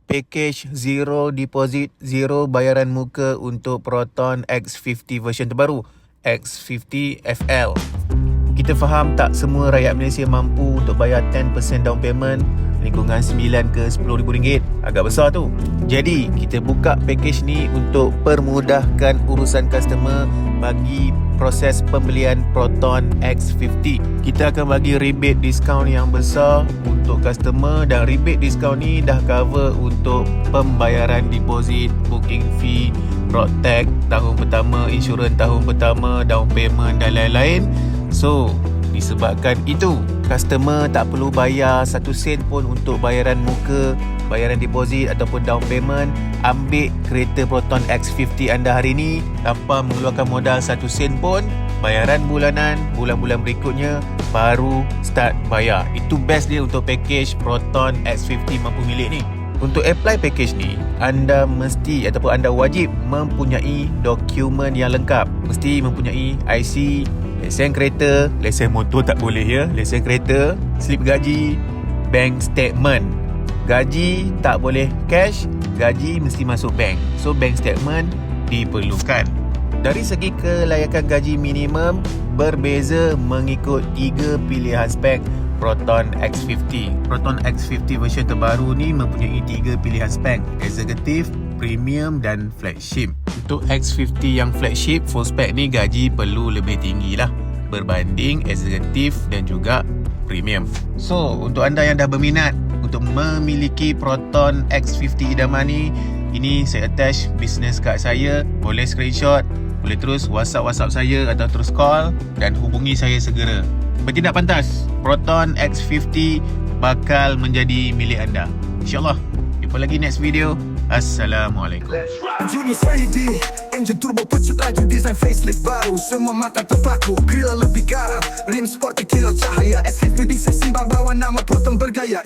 package zero deposit, zero bayaran muka untuk Proton X50 version terbaru, X50 FL. Kita faham tak semua rakyat Malaysia mampu untuk bayar 10% down payment, lingkungan 9 ke 10 ribu ringgit. Agak besar tu. Jadi kita buka package ni untuk permudahkan urusan customer bagi proses pembelian Proton X50. Kita akan bagi rebate diskaun yang besar untuk customer, dan rebate diskaun ni dah cover untuk pembayaran deposit, booking fee, road tax tahun pertama, insurans tahun pertama, down payment dan lain-lain. So, disebabkan itu, customer tak perlu bayar 1 sen pun untuk bayaran muka, bayaran deposit ataupun down payment. Ambil kereta Proton X50 anda hari ni tanpa mengeluarkan modal 1 sen pun. Bayaran bulanan, bulan-bulan berikutnya baru start bayar. Itu best dia untuk package Proton X50 mampu milik ni. Untuk apply package ni, anda mesti ataupun anda wajib mempunyai dokumen yang lengkap. Mesti mempunyai IC, lesen kereta, lesen motor tak boleh ya, lesen kereta, slip gaji, bank statement. Gaji tak boleh cash, gaji mesti masuk bank. So bank statement diperlukan. Dari segi kelayakan gaji minimum berbeza mengikut 3 pilihan spek Proton X50. Proton X50 version terbaru ni mempunyai 3 pilihan spek: executive, premium dan flagship. Untuk X50 yang flagship full spec ni gaji perlu lebih tinggi lah berbanding executive dan juga premium. So untuk anda yang dah berminat untuk memiliki Proton X50 idaman ni, ini saya attach business card saya. Boleh screenshot, boleh terus WhatsApp saya atau terus call dan hubungi saya segera. Bertindak pantas, Proton X50 bakal menjadi milik anda, InsyaAllah. Jumpa lagi next video. Assalamualaikum. Junior 3D, engine turbo pucuk laju, design facelift baru, semua mata terpaku, grill lebih garang, rim sport kilau cahaya, S50 sesimbang bawa nama Proton bergaya.